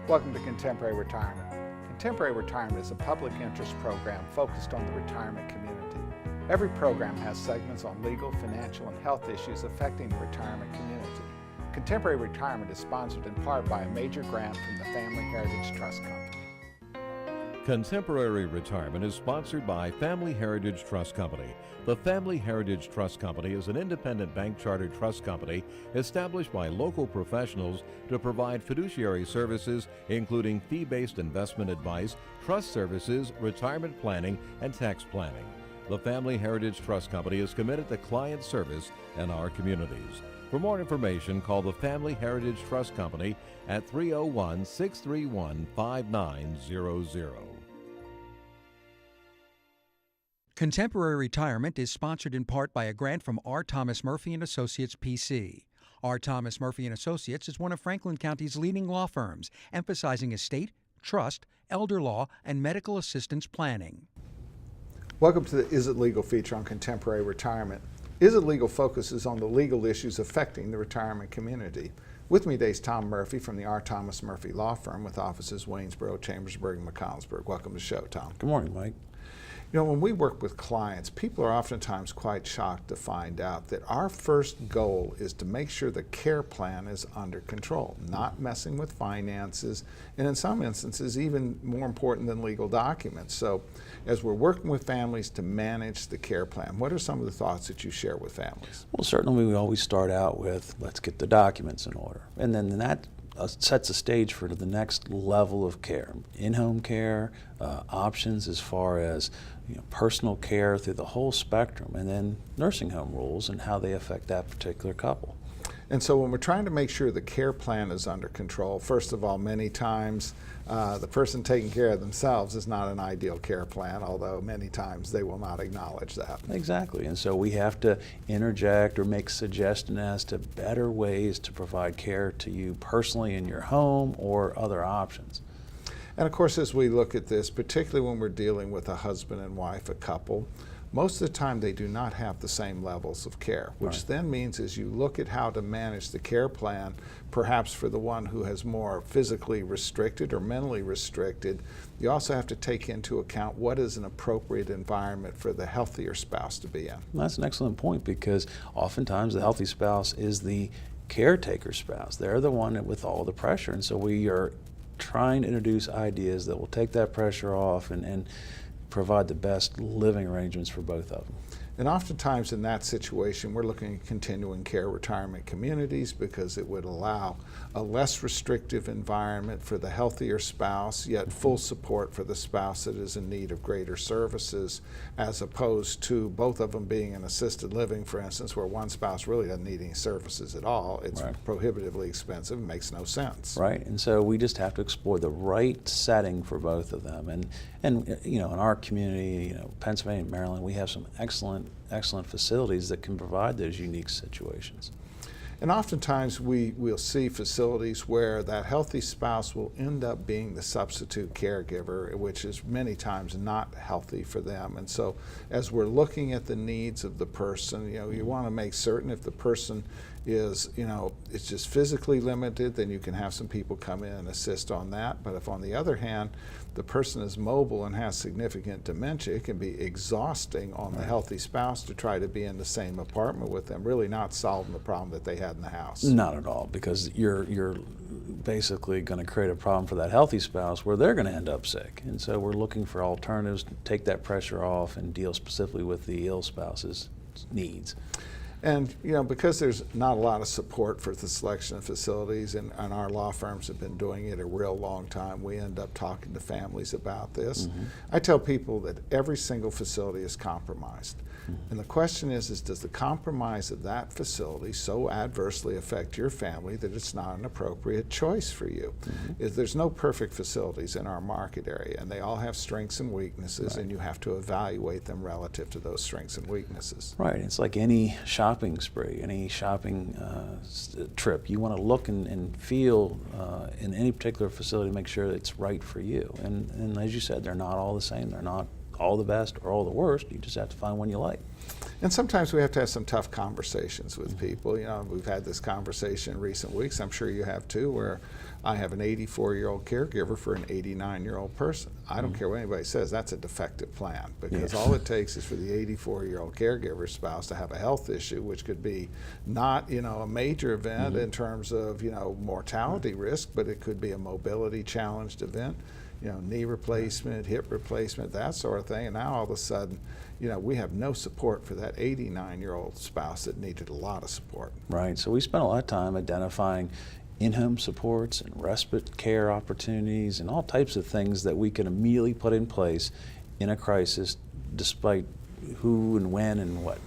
Welcome to Contemporary Retirement. Contemporary Retirement is a public interest program focused on the retirement community. Every program has segments on legal, financial, and health issues affecting the retirement community. Contemporary Retirement is sponsored in part by a major grant from the Family Heritage Trust Company. Contemporary Retirement is sponsored by Family Heritage Trust Company. The Family Heritage Trust Company is an independent bank chartered trust company established by local professionals to provide fiduciary services, including fee-based investment advice, trust services, retirement planning, and tax planning. The Family Heritage Trust Company is committed to client service in our communities. For more information, call the Family Heritage Trust Company at 301-631-5900. Contemporary Retirement is sponsored in part by a grant from R. Thomas Murphy & Associates, P.C. R. Thomas Murphy & Associates is one of Franklin County's leading law firms, emphasizing estate, trust, elder law, and medical assistance planning. Welcome to the Is It Legal feature on Contemporary Retirement. Is It Legal focuses on the legal issues affecting the retirement community. With me today is Tom Murphy from the R. Thomas Murphy Law Firm with offices Waynesboro, Chambersburg, and McConnellsburg. Welcome to the show, Tom. Good morning, Mike. You know, when we work with clients, people are oftentimes quite shocked to find out that our first goal is to make sure the care plan is under control, not messing with finances, and in some instances, even more important than legal documents. So, as we're working with families to manage the care plan, what are some of the thoughts that you share with families? Well, certainly we always start out with, let's get the documents in order. And then that sets the stage for the next level of care. In-home care, options as far as personal care through the whole spectrum, and then nursing home rules and how they affect that particular couple. And so when we're trying to make sure the care plan is under control, first of all, many times the person taking care of themselves is not an ideal care plan, although many times they will not acknowledge that. Exactly, and so we have to interject or make suggestions as to better ways to provide care to you personally in your home or other options. And of course, as we look at this, particularly when we're dealing with a husband and wife, a couple, most of the time they do not have the same levels of care, which then means as you look at how to manage the care plan, perhaps for the one who has more physically restricted or mentally restricted, you also have to take into account what is an appropriate environment for the healthier spouse to be in. Well, that's an excellent point, because oftentimes the healthy spouse is the caretaker spouse. They're the one with all the pressure, and so we are trying to introduce ideas that will take that pressure off and provide the best living arrangements for both of them. And oftentimes in that situation, we're looking at continuing care retirement communities because it would allow a less restrictive environment for the healthier spouse, yet full support for the spouse that is in need of greater services, as opposed to both of them being in assisted living, for instance, where one spouse really doesn't need any services at all. It's prohibitively expensive and makes no sense. Right, and so we just have to explore the right setting for both of them. And in our community, Pennsylvania and Maryland, we have some excellent facilities that can provide those unique situations. And oftentimes we'll see facilities where that healthy spouse will end up being the substitute caregiver, which is many times not healthy for them. And so as we're looking at the needs of the person, you want to make certain if the person is, it's just physically limited, then you can have some people come in and assist on that. But if on the other hand, the person is mobile and has significant dementia, it can be exhausting on the healthy spouse to try to be in the same apartment with them, really not solving the problem that they had in the house. Not at all, because you're basically going to create a problem for that healthy spouse where they're going to end up sick. And so we're looking for alternatives to take that pressure off and deal specifically with the ill spouse's needs. And because there's not a lot of support for the selection of facilities, and our law firms have been doing it a real long time, we end up talking to families about this. I tell people that every single facility is compromised. And the question is does the compromise of that facility so adversely affect your family that it's not an appropriate choice for you? There's no perfect facilities in our market area, and they all have strengths and weaknesses, and you have to evaluate them relative to those strengths and weaknesses. Right, it's like any shopping spree, any shopping trip. You want to look and feel in any particular facility, make sure it's right for you. And as you said, they're not all the same. They're not all the best or all the worst. You just have to find one you like. And sometimes we have to have some tough conversations with people. We've had this conversation in recent weeks, I'm sure you have too, where I have an 84-year-old caregiver for an 89-year-old person. I don't care what anybody says, that's a defective plan, because all it takes is for the 84-year-old caregiver spouse to have a health issue, which could be not, a major event in terms of, mortality risk, but it could be a mobility challenged event, knee replacement, hip replacement, that sort of thing. And now all of a sudden, we have no support for that 89-year-old spouse that needed a lot of support. Right. So we spent a lot of time identifying in-home supports and respite care opportunities and all types of things that we can immediately put in place in a crisis, despite who and when and what.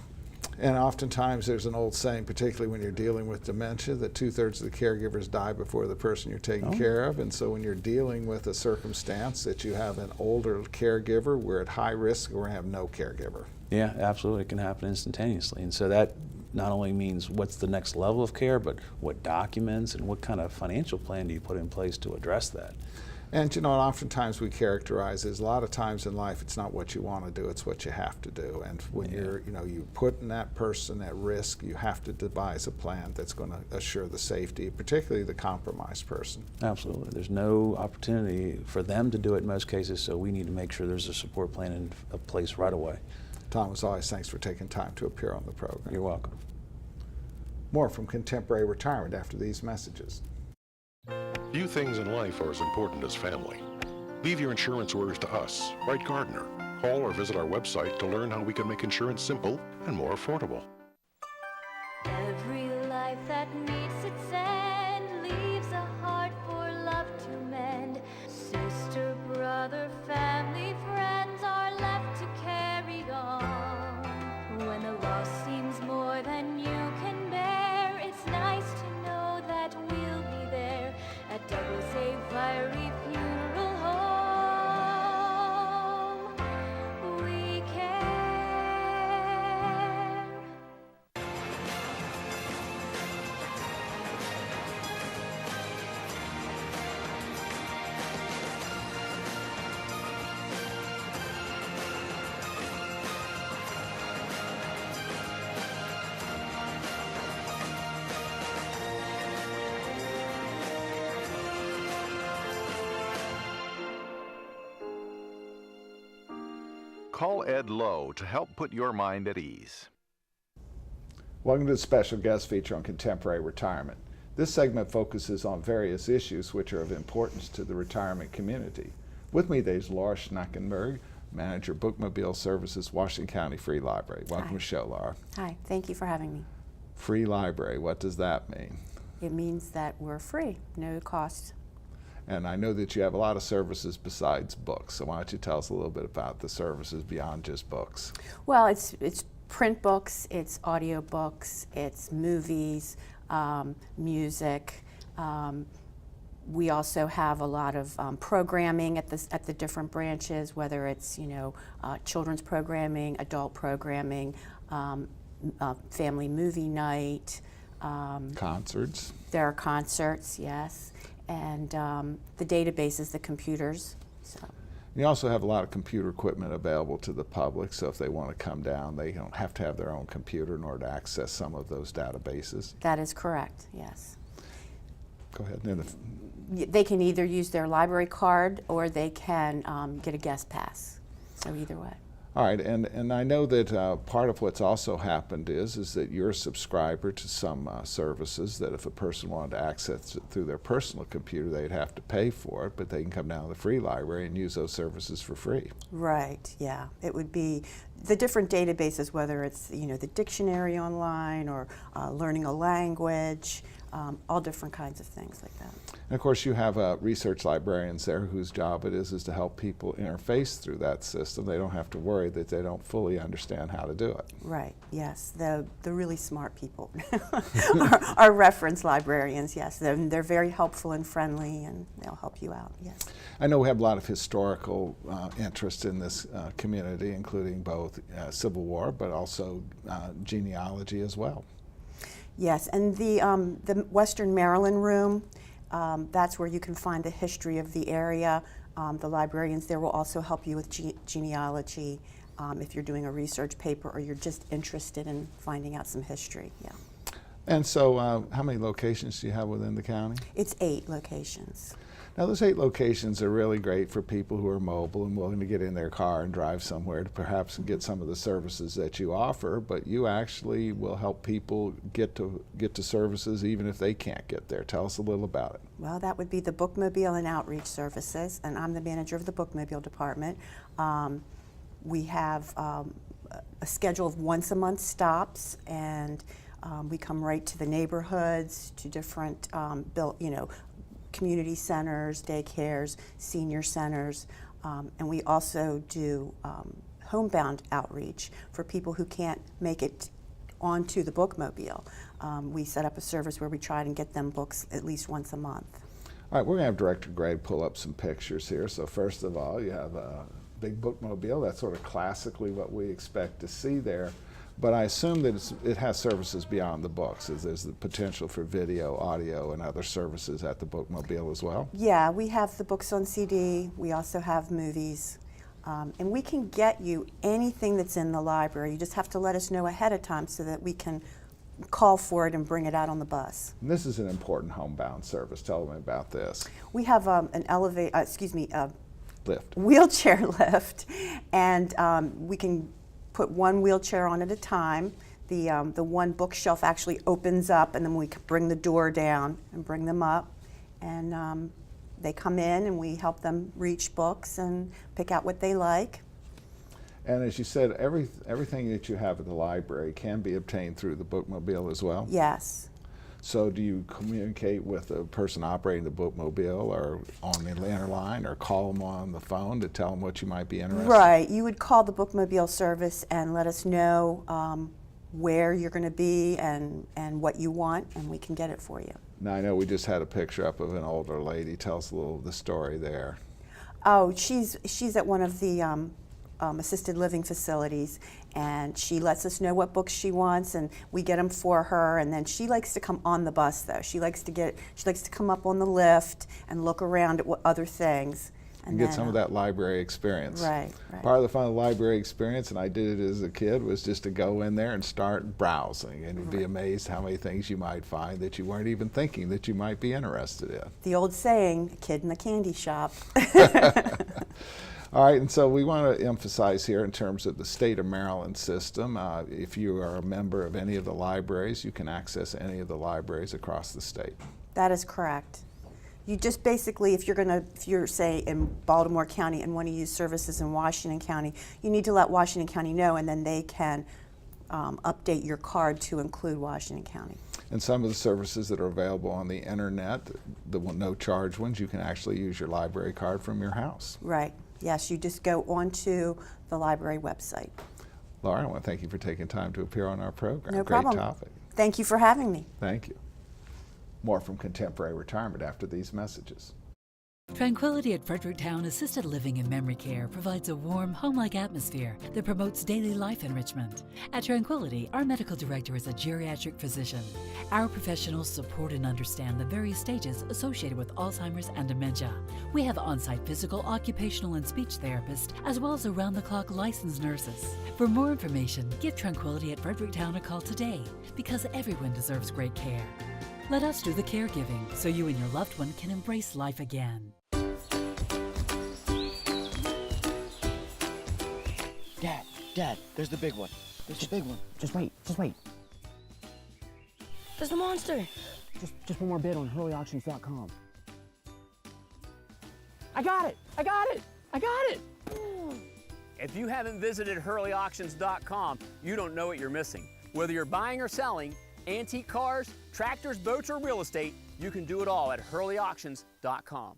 And oftentimes there's an old saying, particularly when you're dealing with dementia, that 2/3 of the caregivers die before the person you're taking care of. And so when you're dealing with a circumstance that you have an older caregiver, we're at high risk, or we have no caregiver. Yeah, absolutely. It can happen instantaneously. And so that not only means what's the next level of care, but what documents and what kind of financial plan do you put in place to address that? And oftentimes we characterize as a lot of times in life it's not what you want to do, it's what you have to do. And when you're putting that person at risk, you have to devise a plan that's going to assure the safety, particularly the compromised person. Absolutely. There's no opportunity for them to do it in most cases, so we need to make sure there's a support plan in place right away. Tom, as always, thanks for taking time to appear on the program. You're welcome. More from Contemporary Retirement after these messages. Few things in life are as important as family. Leave your insurance worries to us, Wright Gardner. Call or visit our website to learn how we can make insurance simple and more affordable. Every life that meets its end leaves a heart for love to mend. Sister, brother, family, friends are left to carry on. When the loss seems more than you can bear, it's nice to know that we'll be there at Double Save Fiery Funeral Home. We care. Call Ed Lowe to help put your mind at ease. Welcome to the special guest feature on Contemporary Retirement. This segment focuses on various issues which are of importance to the retirement community. With me today is Laura Schnackenberg, Manager, Bookmobile Services, Washington County Free Library. Welcome to the show, Laura. Hi, thank you for having me. Free library, what does that mean? It means that we're free, no cost. And I know that you have a lot of services besides books, so why don't you tell us a little bit about the services beyond just books? Well, it's print books, it's audio books, it's movies, music. We also have a lot of programming at the different branches, whether it's children's programming, adult programming, family movie night. Concerts. There are concerts, yes. And the databases, the computers. So. You also have a lot of computer equipment available to the public, so if they want to come down, they don't have to have their own computer in order to access some of those databases. That is correct, yes. Go ahead. They can either use their library card or they can get a guest pass, so either way. All right, and I know that part of what's also happened is that you're a subscriber to some services that if a person wanted to access it through their personal computer, they'd have to pay for it, but they can come down to the free library and use those services for free. Right, yeah. It would be the different databases, whether it's the dictionary online or learning a language, all different kinds of things like that. And of course you have research librarians there whose job it is to help people interface through that system. They don't have to worry that they don't fully understand how to do it. Right, yes. The really smart people are reference librarians, yes. They're very helpful and friendly and they'll help you out, yes. I know we have a lot of historical interest in this community, including both Civil War but also genealogy as well. Yes, and the Western Maryland room, that's where you can find the history of the area. The librarians there will also help you with genealogy if you're doing a research paper or you're just interested in finding out some history. Yeah. And so how many locations do you have within the county? It's 8 locations. Now, those 8 locations are really great for people who are mobile and willing to get in their car and drive somewhere to perhaps get some of the services that you offer, but you actually will help people get to services even if they can't get there. Tell us a little about it. Well, that would be the Bookmobile and Outreach Services, and I'm the manager of the Bookmobile department. We have a schedule of once-a-month stops, and we come right to the neighborhoods, to different community centers, daycares, senior centers, and we also do homebound outreach for people who can't make it onto the Bookmobile. We set up a service where we try and get them books at least once a month. All right, we're going to have Director Greg pull up some pictures here. So first of all, you have a big Bookmobile. That's sort of classically what we expect to see there. But I assume that it has services beyond the books, as there's the potential for video, audio, and other services at the Bookmobile as well. Yeah, we have the books on CD. We also have movies. And we can get you anything that's in the library. You just have to let us know ahead of time so that we can call for it and bring it out on the bus. And this is an important homebound service. Tell them about this. We have a Lift. wheelchair lift, and we can put one wheelchair on at a time. The one bookshelf actually opens up, and then we can bring the door down and bring them up, and they come in and we help them reach books and pick out what they like. And as you said, everything that you have at the library can be obtained through the Bookmobile as well? Yes. So do you communicate with the person operating the Bookmobile or on the landline, or call them on the phone to tell them what you might be interested in? Right. You would call the Bookmobile service and let us know where you're going to be and what you want, and we can get it for you. Now, I know we just had a picture up of an older lady. Tell us a little of the story there. Oh, she's at one of the assisted living facilities, and she lets us know what books she wants, and we get them for her. And then she likes to come on the bus, though. She likes to come up on the lift and look around at what other things. And get some of that library experience. Right, right. Part of the fun of the library experience, and I did it as a kid, was just to go in there and start browsing, and you'd be amazed how many things you might find that you weren't even thinking that you might be interested in. The old saying, a kid in the candy shop. All right, and so we want to emphasize here in terms of the state of Maryland system, if you are a member of any of the libraries, you can access any of the libraries across the state. That is correct. You just basically, if you're say in Baltimore County and want to use services in Washington County, you need to let Washington County know, and then they can update your card to include Washington County. And some of the services that are available on the internet, the no-charge ones, you can actually use your library card from your house. Right. Yes, you just go onto the library website. Laura, I want to thank you for taking time to appear on our program. No problem. Great topic. Thank you for having me. Thank you. More from Contemporary Retirement after these messages. Tranquillity at Fredericktown Assisted Living and Memory Care provides a warm, home-like atmosphere that promotes daily life enrichment. At Tranquillity, our medical director is a geriatric physician. Our professionals support and understand the various stages associated with Alzheimer's and dementia. We have on-site physical, occupational, and speech therapists, as well as around-the-clock licensed nurses. For more information, give Tranquillity at Fredericktown a call today, because everyone deserves great care. Let us do the caregiving so you and your loved one can embrace life again. Dad, there's the big one. There's the big one. Just wait. There's the monster. Just one more bid on hurleyauctions.com. I got it! If you haven't visited hurleyauctions.com, you don't know what you're missing. Whether you're buying or selling, antique cars, tractors, boats, or real estate, you can do it all at hurleyauctions.com.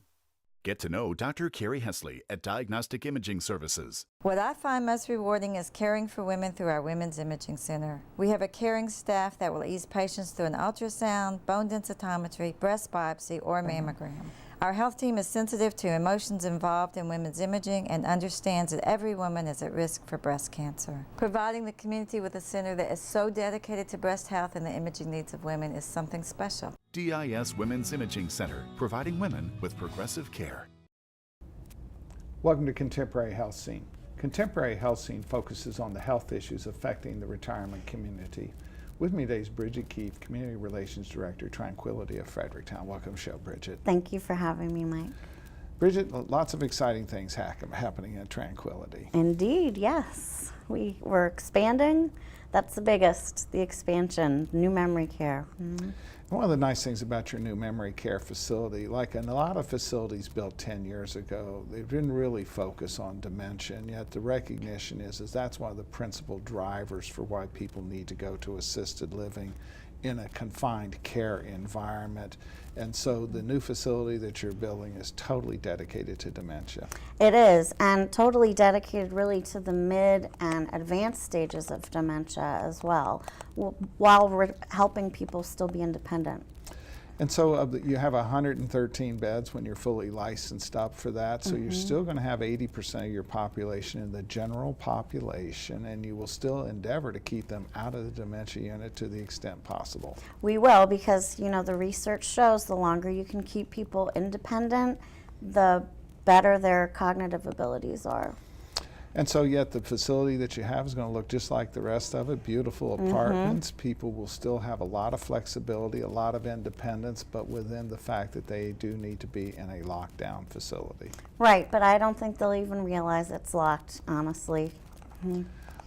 Get to know Dr. Carrie Hesley at Diagnostic Imaging Services. What I find most rewarding is caring for women through our Women's Imaging Center. We have a caring staff that will ease patients through an ultrasound, bone densitometry, breast biopsy, or mammogram. Our health team is sensitive to emotions involved in women's imaging and understands that every woman is at risk for breast cancer. Providing the community with a center that is so dedicated to breast health and the imaging needs of women is something special. DIS Women's Imaging Center, providing women with progressive care. Welcome to Contemporary Health Scene. Contemporary Health Scene focuses on the health issues affecting the retirement community. With me today is Bridget Keefe, Community Relations Director, Tranquillity of Fredericktown. Welcome to the show, Bridget. Thank you for having me, Mike. Bridget, lots of exciting things happening at Tranquillity. Indeed, yes. We're expanding. That's the biggest, the expansion, new memory care. Mm-hmm. One of the nice things about your new memory care facility, like in a lot of facilities built 10 years ago, they didn't really focus on dementia, and yet the recognition is that's one of the principal drivers for why people need to go to assisted living in a confined care environment. And so the new facility that you're building is totally dedicated to dementia. It is, and totally dedicated really to the mid and advanced stages of dementia as well, while we're helping people still be independent. And so you have 113 beds when you're fully licensed up for that, so you're still going to have 80% of your population in the general population, and you will still endeavor to keep them out of the dementia unit to the extent possible. We will, because the research shows the longer you can keep people independent, the better their cognitive abilities are. And so yet the facility that you have is going to look just like the rest of it, beautiful apartments. People will still have a lot of flexibility, a lot of independence, but within the fact that they do need to be in a lockdown facility. Right, but I don't think they'll even realize it's locked, honestly.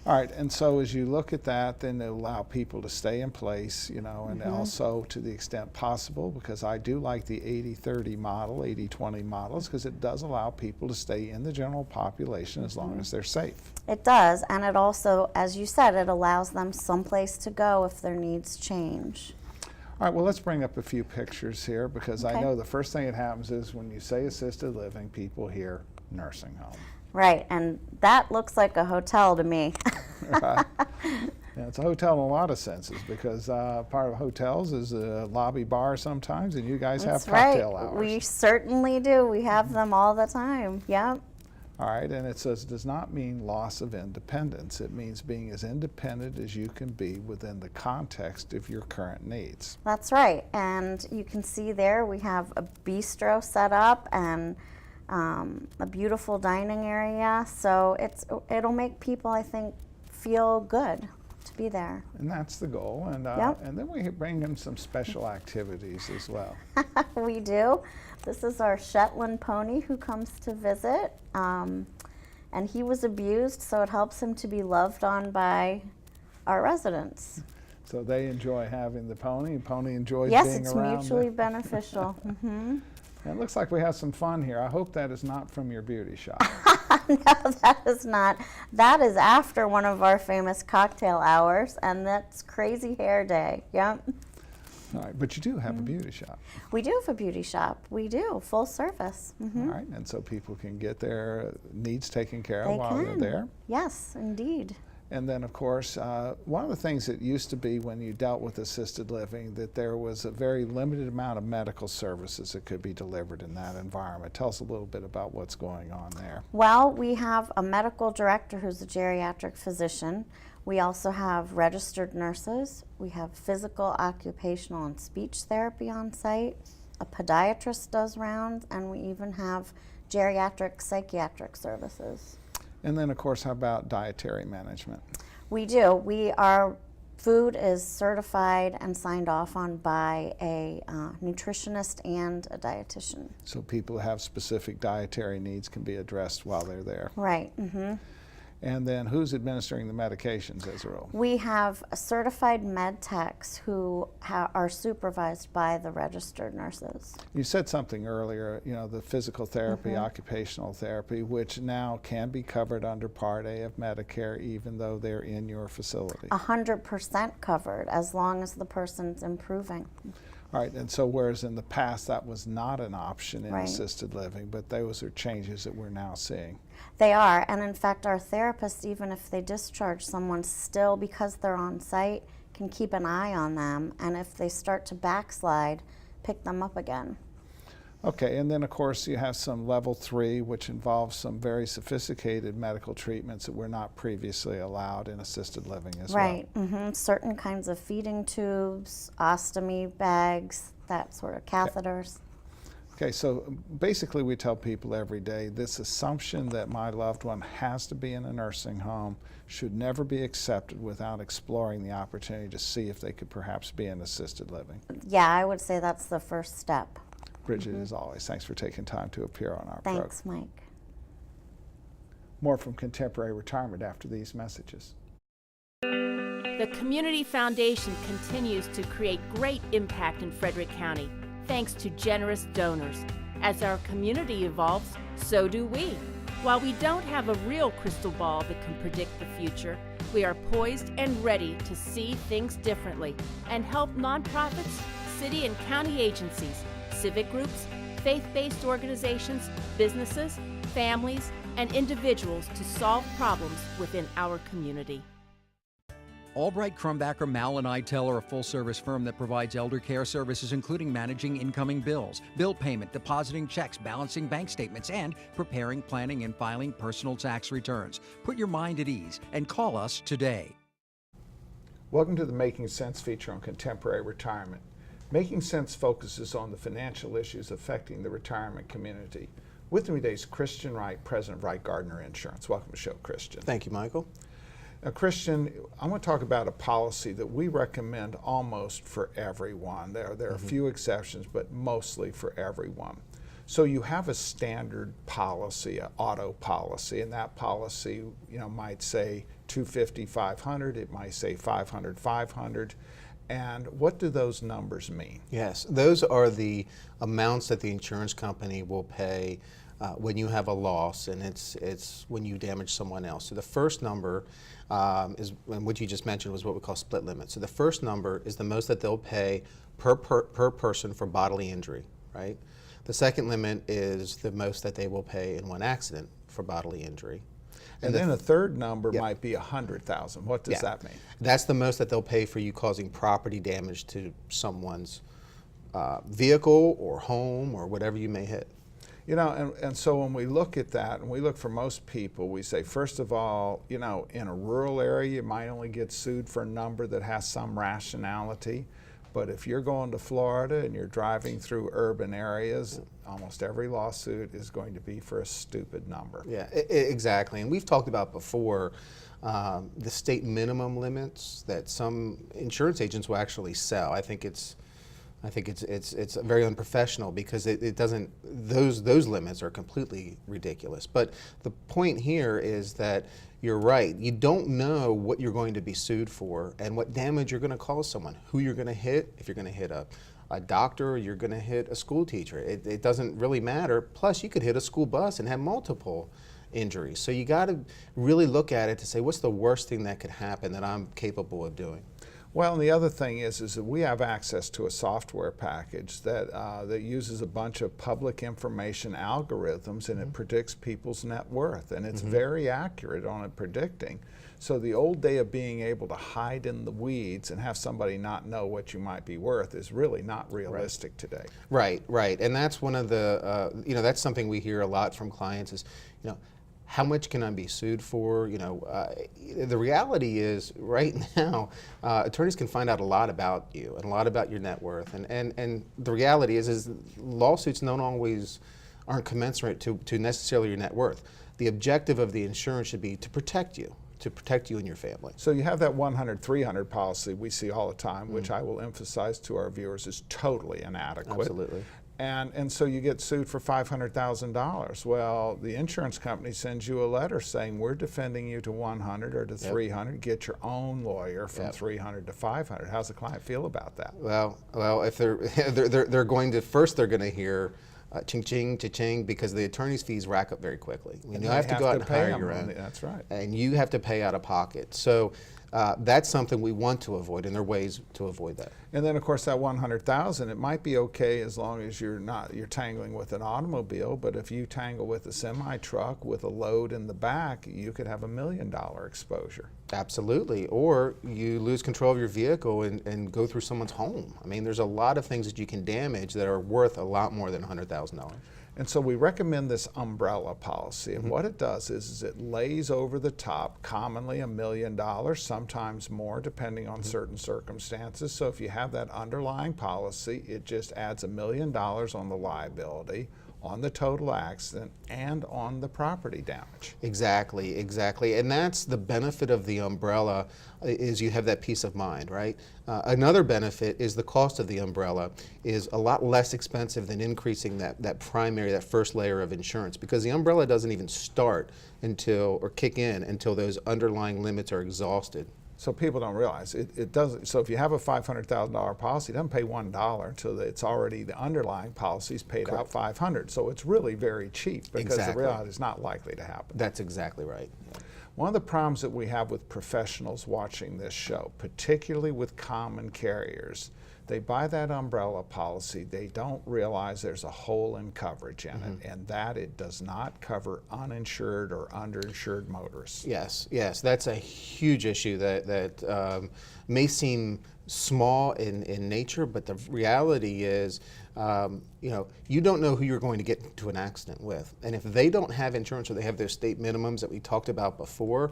All right, and so as you look at that, then it'll allow people to stay in place, and also to the extent possible, because I do like the 80-30 model, 80-20 models, because it does allow people to stay in the general population as long as they're safe. It does, and it also, as you said, it allows them someplace to go if their needs change. All right, well, let's bring up a few pictures here, because I know the first thing that happens is when you say assisted living, people hear nursing home. Right, and that looks like a hotel to me. Right. Yeah, it's a hotel in a lot of senses, because part of hotels is a lobby bar sometimes, and you guys have cocktail hours. We certainly do. We have them all the time. Yep. All right, and it says does not mean loss of independence. It means being as independent as you can be within the context of your current needs. That's right, and you can see there we have a bistro set up and a beautiful dining area, so it'll make people, I think, feel good to be there. And that's the goal, and and then we bring in some special activities as well. We do. This is our Shetland pony who comes to visit, and he was abused, so it helps him to be loved on by our residents. So they enjoy having the pony, and pony enjoys being around. Yes, it's mutually beneficial. It looks like we have some fun here. I hope that is not from your beauty shop. No, that is not. That is after one of our famous cocktail hours, and that's Crazy Hair Day. Yep. All right, but you do have a beauty shop. We do have a beauty shop. We do, full service. All right, and so people can get their needs taken care of while they're there. Yes, indeed. And then, of course, one of the things that used to be when you dealt with assisted living, that there was a very limited amount of medical services that could be delivered in that environment. Tell us a little bit about what's going on there. Well, we have a medical director who's a geriatric physician. We also have registered nurses. We have physical, occupational, and speech therapy on site. A podiatrist does rounds, and we even have geriatric psychiatric services. And then, of course, how about dietary management? We do. Our food is certified and signed off on by a nutritionist and a dietitian. So people who have specific dietary needs can be addressed while they're there. Right. And then who's administering the medications as a rule? We have certified med techs who are supervised by the registered nurses. You said something earlier, the physical therapy, occupational therapy, which now can be covered under Part A of Medicare even though they're in your facility. 100% covered as long as the person's improving. All right, and so whereas in the past that was not an option in Right. assisted living, but those are changes that we're now seeing. They are, and in fact our therapists, even if they discharge someone, still, because they're on site, can keep an eye on them, and if they start to backslide, pick them up again. Okay, and then of course you have some level 3, which involves some very sophisticated medical treatments that were not previously allowed in assisted living as well. Right, certain kinds of feeding tubes, ostomy bags, that sort of catheters. Okay, so basically we tell people every day this assumption that my loved one has to be in a nursing home should never be accepted without exploring the opportunity to see if they could perhaps be in assisted living. Yeah, I would say that's the first step. Bridget, as always, thanks for taking time to appear on our program. Thanks, Mike. More from Contemporary Retirement after these messages. The Community Foundation continues to create great impact in Frederick County, thanks to generous donors. As our community evolves, so do we. While we don't have a real crystal ball that can predict the future, we are poised and ready to see things differently and help nonprofits, city and county agencies, civic groups, faith-based organizations, businesses, families, and individuals to solve problems within our community. Albright, Crumbacher, Mal, and Idtel are a full-service firm that provides elder care services including managing incoming bills, bill payment, depositing checks, balancing bank statements, and preparing, planning, and filing personal tax returns. Put your mind at ease and call us today. Welcome to the Making Sense feature on Contemporary Retirement. Making Sense focuses on the financial issues affecting the retirement community. With me today is Christian Wright, President of Wright, Gardner Insurance. Welcome to the show, Christian. Thank you, Michael. Now, Christian, I want to talk about a policy that we recommend almost for everyone. There are a few exceptions, but mostly for everyone. So you have a standard policy, an auto policy, and that policy, might say $250, $500. It might say $500, $500. And what do those numbers mean? Yes, those are the amounts that the insurance company will pay when you have a loss, and it's when you damage someone else. So the first number is, and what you just mentioned was what we call split limit. So the first number is the most that they'll pay per person for bodily injury, right? The second limit is the most that they will pay in one accident for bodily injury. And then a third number might be $100,000. What does that mean? That's the most that they'll pay for you causing property damage to someone's vehicle or home or whatever you may hit. And so when we look at that, and we look for most people, we say, first of all, in a rural area, you might only get sued for a number that has some rationality. But if you're going to Florida and you're driving through urban areas, almost every lawsuit is going to be for a stupid number. Yeah, exactly. And we've talked about before the state minimum limits that some insurance agents will actually sell. I think it's very unprofessional because it doesn't, those limits are completely ridiculous. But the point here is that you're right. You don't know what you're going to be sued for and what damage you're going to cause someone, who you're going to hit, if you're going to hit a doctor or you're going to hit a school teacher. It doesn't really matter. Plus, you could hit a school bus and have multiple injuries. So you got to really look at it to say, what's the worst thing that could happen that I'm capable of doing? Well, and the other thing is that we have access to a software package that uses a bunch of public information algorithms, and it predicts people's net worth, and it's very accurate on it predicting. So the old day of being able to hide in the weeds and have somebody not know what you might be worth is really not realistic today. Right, and that's one of the, that's something we hear a lot from clients is, how much can I be sued for? The reality is right now, attorneys can find out a lot about you and a lot about your net worth. And the reality is lawsuits aren't commensurate to necessarily your net worth. The objective of the insurance should be to protect you and your family. So you have that 100-300 policy we see all the time, which I will emphasize to our viewers is totally inadequate. Absolutely. And so you get sued for $500,000. Well, the insurance company sends you a letter saying we're defending you to 100 or to 300. Get your own lawyer from 300 to 500. How's the client feel about that? Well, if they're going to hear ching-ching, cha-ching, because the attorney's fees rack up very quickly. You have to go out and hire your own. That's right. And you have to pay out of pocket. So that's something we want to avoid, and there are ways to avoid that. And then, of course, that $100,000, it might be okay as long as you're tangling with an automobile, but if you tangle with a semi-truck with a load in the back, you could have $1 million exposure. Absolutely. Or you lose control of your vehicle and go through someone's home. I mean, there's a lot of things that you can damage that are worth a lot more than $100,000. And so we recommend this umbrella policy. And what it does is it lays over the top, commonly $1 million, sometimes more, depending on certain circumstances. So if you have that underlying policy, it just adds $1 million on the liability, on the total accident, and on the property damage. Exactly, exactly. And that's the benefit of the umbrella, is you have that peace of mind, right? Another benefit is the cost of the umbrella is a lot less expensive than increasing that primary, that first layer of insurance, because the umbrella doesn't even start until, or kick in until those underlying limits are exhausted. So people don't realize it doesn't. So if you have a $500,000 policy, it doesn't pay $1 until it's already, the underlying policy's paid out $500. So it's really very cheap, because the reality is not likely to happen. That's exactly right. Yeah. One of the problems that we have with professionals watching this show, particularly with common carriers, they buy that umbrella policy, they don't realize there's a hole in coverage in it, and that it does not cover uninsured or underinsured motorists. Yes, yes, that's a huge issue that may seem small in nature, but the reality is, you don't know who you're going to get into an accident with, and if they don't have insurance or they have their state minimums that we talked about before,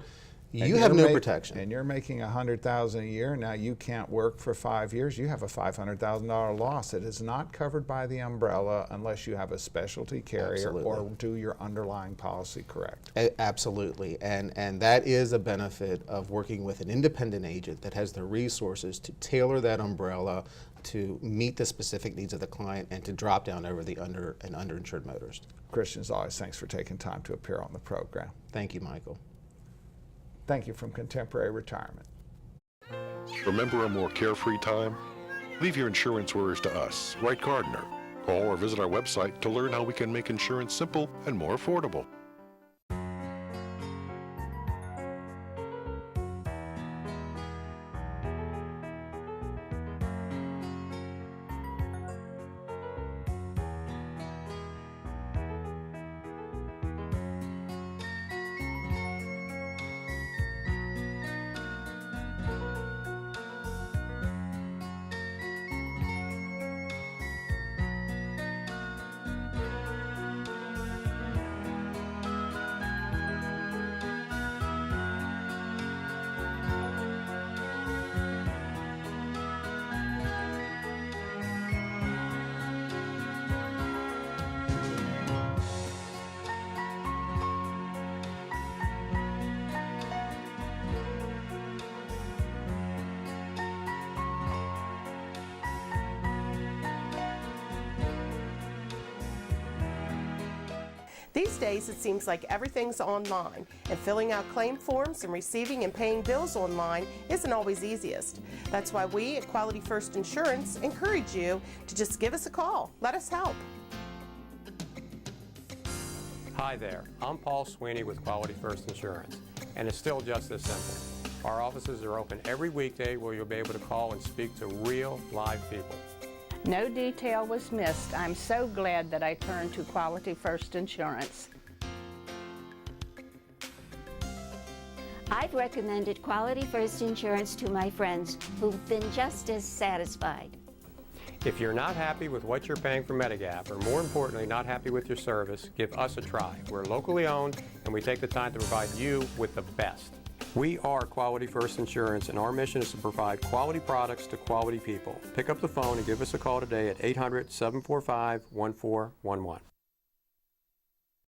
you have no protection. And you're making $100,000 a year. Now you can't work for 5 years. You have a $500,000 loss. It is not covered by the umbrella unless you have a specialty carrier or do your underlying policy correct. Absolutely, and that is a benefit of working with an independent agent that has the resources to tailor that umbrella to meet the specific needs of the client and to drop down over the underinsured motorist. Christian, as always, thanks for taking time to appear on the program. Thank you, Michael. Thank you from Contemporary Retirement. Remember a more carefree time? Leave your insurance worries to us, Wright Gardner. Call or visit our website to learn how we can make insurance simple and more affordable. These days, it seems like everything's online, and filling out claim forms and receiving and paying bills online isn't always easiest. That's why we at Quality First Insurance encourage you to just give us a call. Let us help. Hi there, I'm Paul Sweeney with Quality First Insurance, and it's still just this simple. Our offices are open every weekday where you'll be able to call and speak to real, live people. No detail was missed. I'm so glad that I turned to Quality First Insurance. I've recommended Quality First Insurance to my friends who've been just as satisfied. If you're not happy with what you're paying for Medigap, or more importantly, not happy with your service, give us a try. We're locally owned, and we take the time to provide you with the best. We are Quality First Insurance, and our mission is to provide quality products to quality people. Pick up the phone and give us a call today at 800-745-1411.